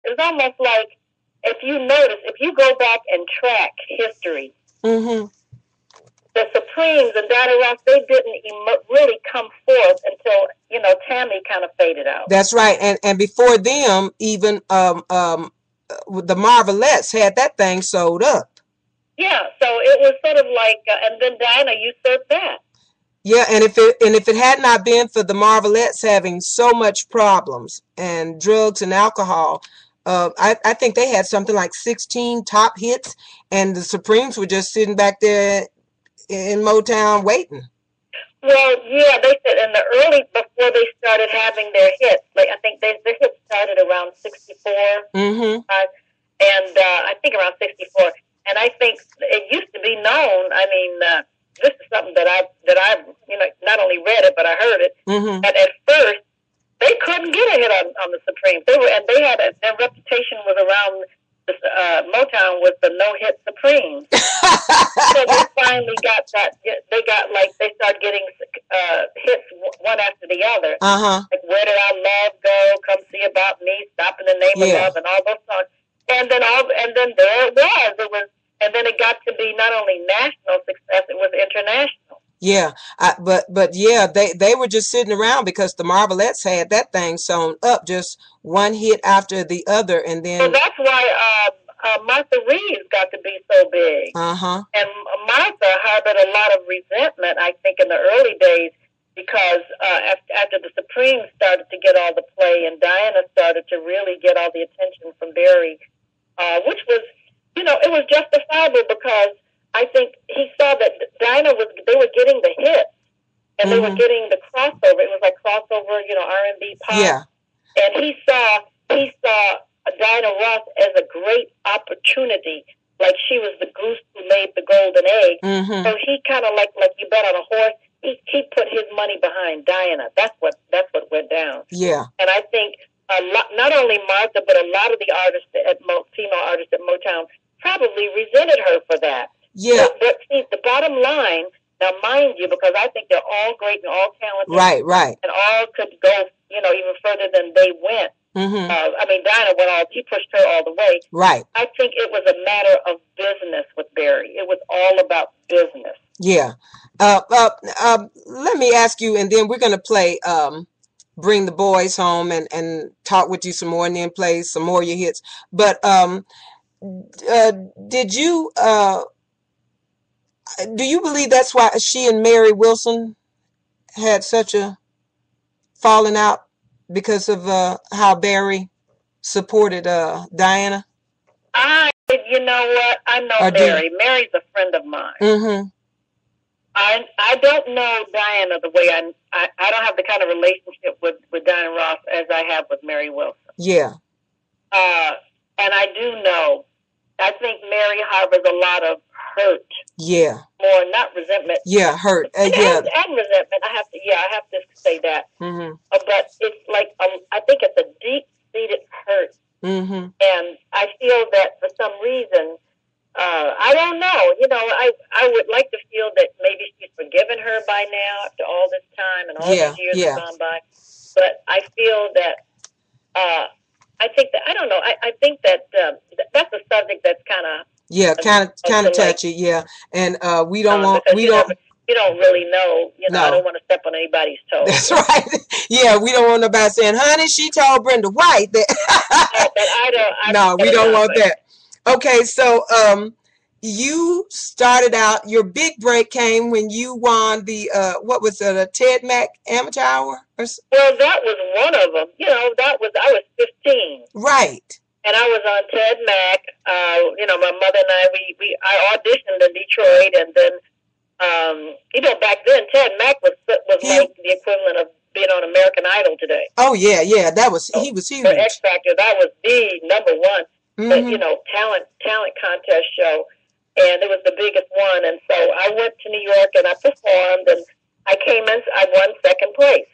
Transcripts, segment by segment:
it's almost like, if you notice, if you go back and track history, mm-hmm. the Supremes and Diana Ross, they didn't really come forth until, you know, Tammy kind of faded out. That's right. And before them, even the Marvelettes had that thing sold up. Yeah, so it was sort of like, and then Diana usurped that. Yeah, and if it had not been for the Marvelettes having so much problems and drugs and alcohol, I think they had something like 16 top hits, and the Supremes were just sitting back there in Motown waiting. Well, yeah, they said in the early, before they started having their hits, like I think their hits started around 64, mm-hmm. And I think around 64. And I think it used to be known, I mean, this is something that I you know, not only read it, but I heard it, mm-hmm. that at first they couldn't get a hit on the Supremes. They had their reputation was around Motown was the no-hit Supremes. So they finally got that. They started getting hits one after the other. Uh-huh. Like Where Did Our Love Go? Come See About Me, Stop in the Name of Love, and all those songs. And then there it was. And then it got to be not only national success, it was international. Yeah, but yeah, they were just sitting around because the Marvelettes had that thing sewn up, just one hit after the other, and then. So that's why Martha Reeves got to be so big. Uh-huh. And Martha harbored a lot of resentment, I think, in the early days, because after the Supremes started to get all the play and Diana started to really get all the attention from Barry, which was, you know, it was justifiable because I think he saw that they were getting the hits and they were getting the crossover. It was like crossover, you know, R&B pop. Yeah. And he saw Diana Ross as a great opportunity, like she was the goose who laid the golden egg. Mm-hmm. So he kind of like you bet on a horse. He put his money behind Diana. That's what went down. Yeah. And I think not only Martha, but a lot of the artists female artists at Motown probably resented her for that. Yeah. But see, the bottom line, now mind you, because I think they're all great and all talented. Right. And all could go, you know, even further than they went. Mm-hmm. I mean, Diana he pushed her all the way. Right. I think it was a matter of business with Barry. It was all about business. Yeah. Let me ask you, and then we're going to play Bring the Boys Home and talk with you some more, and then play some more of your hits. But did you do you believe that's why she and Mary Wilson had such a falling out, because of how Barry supported Diana? You know what? I know Mary. Mary's a friend of mine. Mm-hmm. I don't know Diana the way I don't have the kind of relationship with Diana Ross as I have with Mary Wilson. Yeah. And I do know, I think Mary harbors a lot of hurt. Yeah. More, not resentment. Yeah, hurt. And resentment. I have to say that. Mm-hmm. But it's like, I think it's a deep-seated hurt. Mm-hmm. And I feel that for some reason, I don't know. You know, I would like to feel that maybe she's forgiven her by now after all this time and all these years have gone by. But I feel that, I think that, I don't know, I think that that's a subject that's kind of touchy, yeah. And we don't you don't really know, you know, I don't want to step on anybody's toes. That's right. Yeah, we don't want nobody saying, honey, she told Brenda White that. No, we don't want that. Okay, so you started out, your big break came when you won the, what was it, a Ted Mack Amateur Hour? Well, that was one of them. You know, I was 15. Right. And I was on Ted Mack. You know, my mother and I auditioned in Detroit, and then, you know, back then Ted Mack was like the equivalent of being on American Idol today. Oh yeah, he was huge. For X Factor, that was the number one, you know, talent contest show, and it was the biggest one. And so I went to New York and I performed, and I won second place.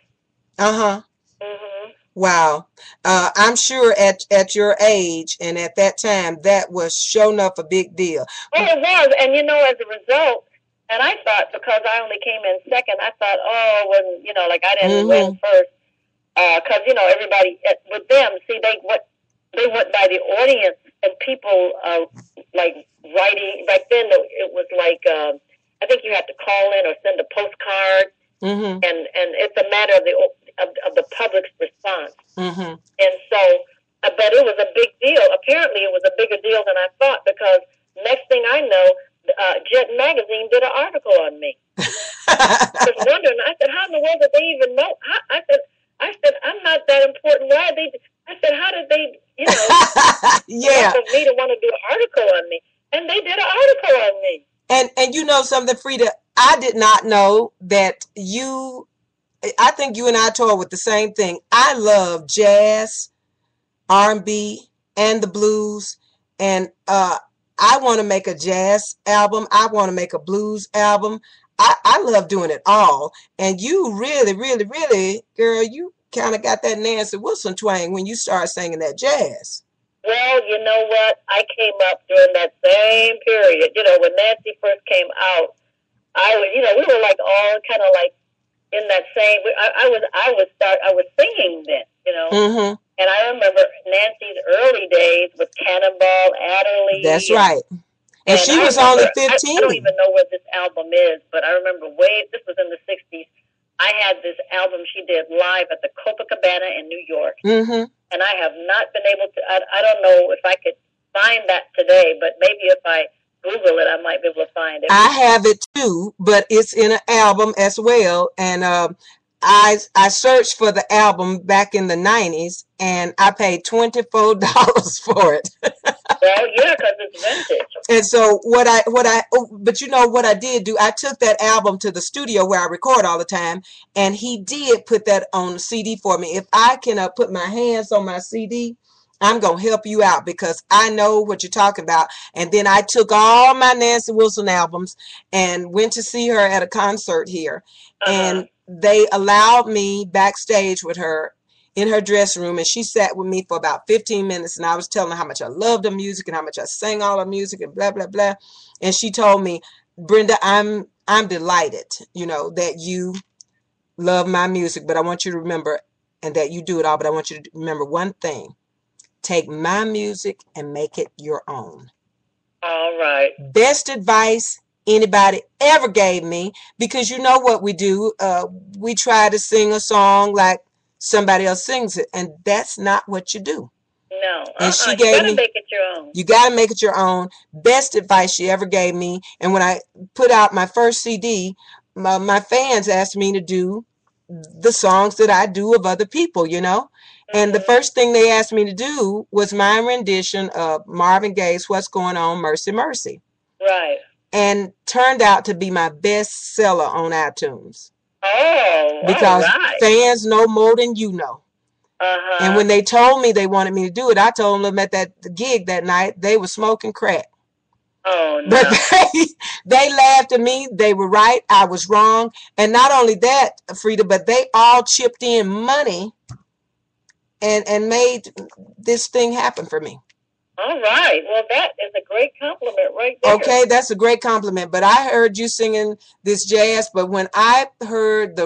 Mm-hmm. Wow. I'm sure at your age and at that time, that was sure enough a big deal. Well, it was. And, you know, as a result, and I thought, because I only came in second, I thought, when, you know, like I didn't win first. Because, you know, everybody, with them, see, they went by the audience, and people like writing. Back then, it was like I think you had to call in or send a postcard, and it's a matter of the public's response. And so, but it was a big deal. Apparently, it was a bigger deal than I thought, because next thing I know, Jet Magazine did an article on me. I was wondering. I said, how in the world did they even know? I said, I'm not that important. Why did they? I said, how did they, for me to want to do an article on me? And they did an article on me. And you know something, Freda, I did not know that I think you and I toured with the same thing. I love jazz, R&B, and the blues. And I want to make a jazz album. I want to make a blues album. I love doing it all. And you really, really, really, girl, you kind of got that Nancy Wilson twang when you started singing that jazz. Well, you know what? I came up during that same period. You know, when Nancy first came out, I was, we were like all kind of like in that same. I was singing then, And I remember Nancy's early days with Cannonball Adderley. That's right. And she was only 15. I don't even know where this album is, but I remember this was in the 60s. I had this album she did live at the Copacabana in New York. And I have not been able to, I don't know if I could find that today, but maybe if I Google it, I might be able to find it. I have it too, but it's in an album as well. And I searched for the album back in the 90s, and I paid $24 for it. Well, yeah, because it's vintage. And so but you know what I did do? I took that album to the studio where I record all the time, and he did put that on CD for me. If I can put my hands on my CD, I'm going to help you out, because I know what you're talking about. And then I took all my Nancy Wilson albums and went to see her at a concert here. And they allowed me backstage with her in her dressing room, and she sat with me for about 15 minutes, and I was telling her how much I loved the music and how much I sang all the music and blah, blah, blah. And she told me, Brenda, I'm delighted, that you love my music, but I want you to remember, and that you do it all, but I want you to remember one thing. Take my music and make it your own. All right. Best advice anybody ever gave me, because you know what we do? We try to sing a song like somebody else sings it, and that's not what you do. No. And she you gave gotta me, make it your own. You got to make it your own. Best advice she ever gave me. And when I put out my first CD, my fans asked me to do the songs that I do of other people, And the first thing they asked me to do was my rendition of Marvin Gaye's What's Going On, Mercy, Mercy. Right. And turned out to be my best seller on iTunes. Oh, because right. Fans know more than you know. And when they told me they wanted me to do it, I told them at that gig that night, they were smoking crack. Oh, no. But they laughed at me. They were right. I was wrong. And not only that, Freda, but they all chipped in money and made this thing happen for me. All right. Well, that is a great compliment right there. Okay, that's a great compliment. But I heard you singing this jazz. But when I heard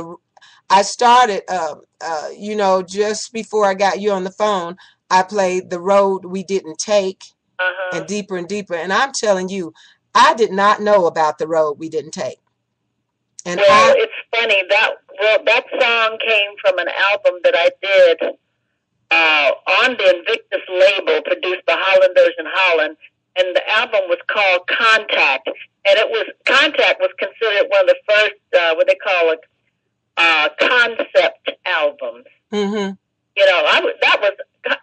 I started, just before I got you on the phone, I played The Road We Didn't Take and Deeper and Deeper. And I'm telling you, I did not know about The Road We Didn't Take. And it's funny. That song came from an album that I did on the Invictus label, produced by Hollanders in Holland, and the album was called Contact, and Contact was considered one of the first what they call it concept albums.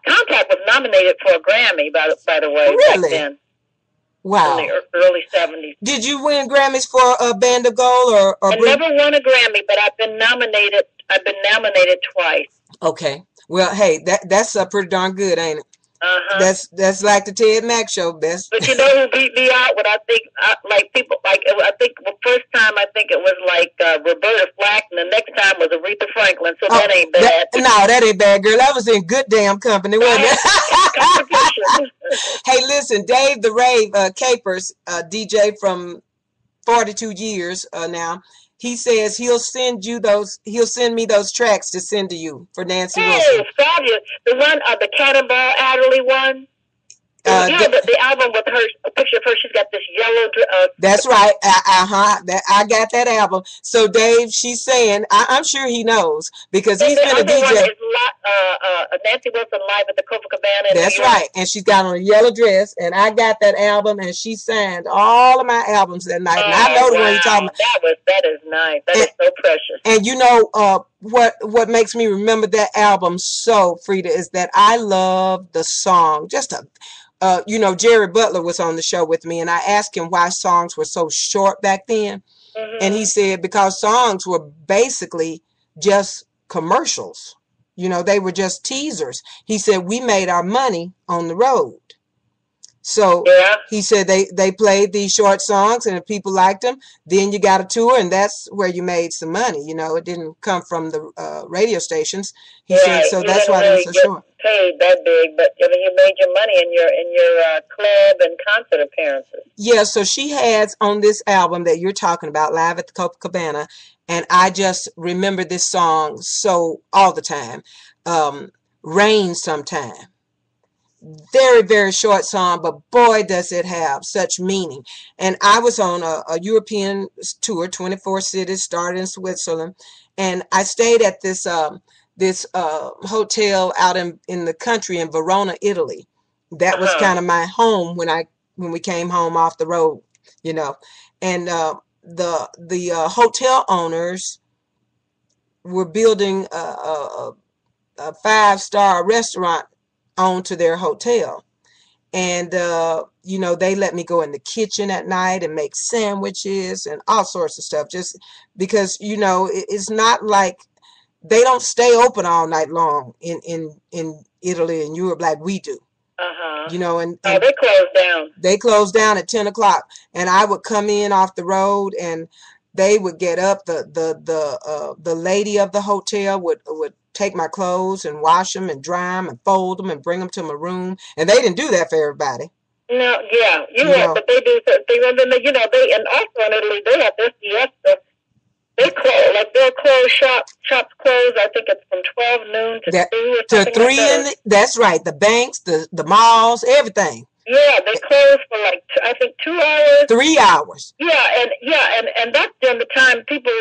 Contact was nominated for a Grammy by the way. Really? Back then. Wow. In the early 70s. Did you win Grammys for a Band of Gold or I never won a Grammy, but I've been nominated twice. Okay. Well, hey, that's pretty darn good, ain't it? That's like the Ted Mack show, best. But you know who beat me out? What I think, the first time I think it was like Roberta Flack, and the next time was Aretha Franklin. So that ain't bad. That ain't bad, girl. That was in good damn company, wasn't it? Hey, listen, Dave the Rave Capers, DJ from 42 years now. he says he'll send me those tracks to send to you for Nancy Wilson. Oh, fabulous. The one, the Cannonball Adderley one. The album with her, a picture of her, she's got this yellow that's right. I got that album. So Dave, she's saying, I'm sure he knows because he's been a DJ. One is Nancy Wilson live at the Copacabana. That's right. And she's got on a yellow dress, and I got that album, and she signed all of my albums that night. And I know the one you're talking about. That is nice. That is so precious. And you know what makes me remember that album so, Freda, is that I love the song. You know, Jerry Butler was on the show with me, and I asked him why songs were so short back then. Mm-hmm. And he said because songs were basically just commercials. You know, they were just teasers. He said we made our money on the road. So he said they played these short songs, and if people liked them, then you got a tour, and that's where you made some money. You know, it didn't come from the radio stations. He said so that's why they were so short. Paid that big, but I mean, you made your money in your club and concert appearances. Yeah, so she has on this album that you're talking about, Live at the Copacabana, and I just remember this song so all the time. Rain Sometime. Very, very short song, but boy, does it have such meaning. And I was on a European tour, 24 cities, started in Switzerland, and I stayed at this hotel out in the country in Verona, Italy. That was kind of my home when we came home off the road, you know. And the hotel owners were building a 5-star restaurant onto their hotel. And you know, they let me go in the kitchen at night and make sandwiches and all sorts of stuff, just because, you know, it's not like they don't stay open all night long in Italy and Europe like we do. You know, and they close down. They close down at 10 o'clock, and I would come in off the road, and they would get up. The lady of the hotel would take my clothes and wash them and dry them and fold them and bring them to my room, and they didn't do that for everybody. No, yeah, you know, but they do certain things, and then, you know, and also in Italy they have this siesta. They close, like they'll close shops close. I think it's from 12 noon to 2 or something to 3 like that. That's right. The banks, the malls, everything. Yeah, they close for like I think 2 hours. 3 hours. And that's during the time people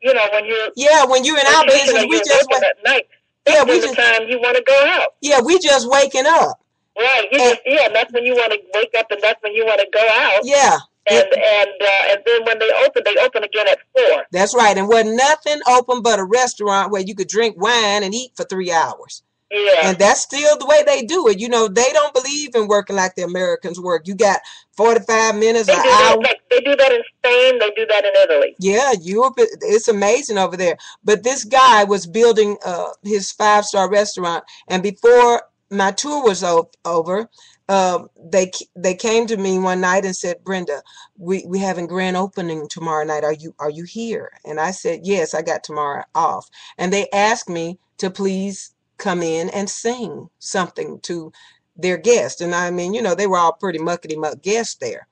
you know when you're when you're in our business, we just went at night. That's the time you want to go out. Yeah, we just waking up. Right. And that's when you want to wake up, and that's when you want to go out. Yeah. And then when they open again at 4. That's right. And wasn't nothing open but a restaurant where you could drink wine and eat for 3 hours. Yeah. And that's still the way they do it. You know, they don't believe in working like the Americans work. You got 45 minutes, an hour. They do that in Spain. They do that in Italy. Yeah, Europe, it's amazing over there. But this guy was building his 5-star restaurant. And before my tour was over, they came to me one night and said, Brenda, we having grand opening tomorrow night. Are you here? And I said, yes, I got tomorrow off. And they asked me to please come in and sing something to their guests. And I mean, you know, they were all pretty muckety-muck guests there.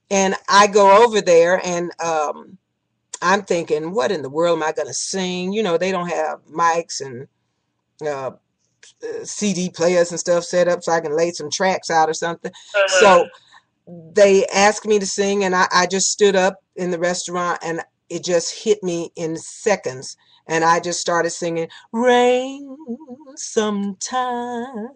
And I go over there, and I'm thinking, what in the world am I going to sing? You know, they don't have mics and CD players and stuff set up so I can lay some tracks out or something. So they asked me to sing, and I just stood up in the restaurant, and it just hit me in seconds. And I just started singing, rain sometimes,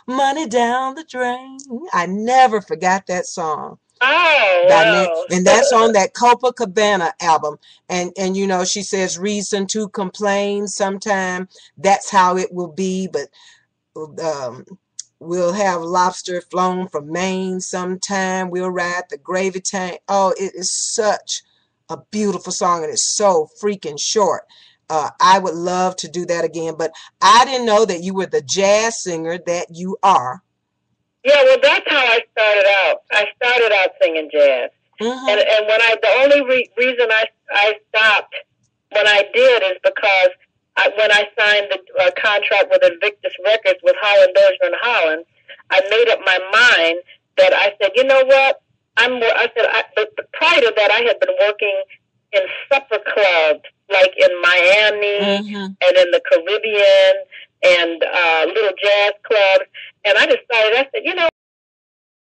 money down the drain. I never forgot that song. Oh, wow. And that's on that Copacabana album. And you know, she says, reason to complain sometime. That's how it will be. But we'll have lobster flown from Maine sometime. We'll ride the gravy tank. Oh, it is such a beautiful song, and it's so freaking short. I would love to do that again, but I didn't know that you were the jazz singer that you are. Yeah, well, that's how I started out. I started out singing jazz, and when the only reason I stopped when I did is because when I signed the contract with Invictus Records with Holland Dozier and Holland, I made up my mind that I said, you know what? But prior to that, I had been working in supper clubs, like in Miami and in the Caribbean, and little jazz clubs. And I decided, I said, you know,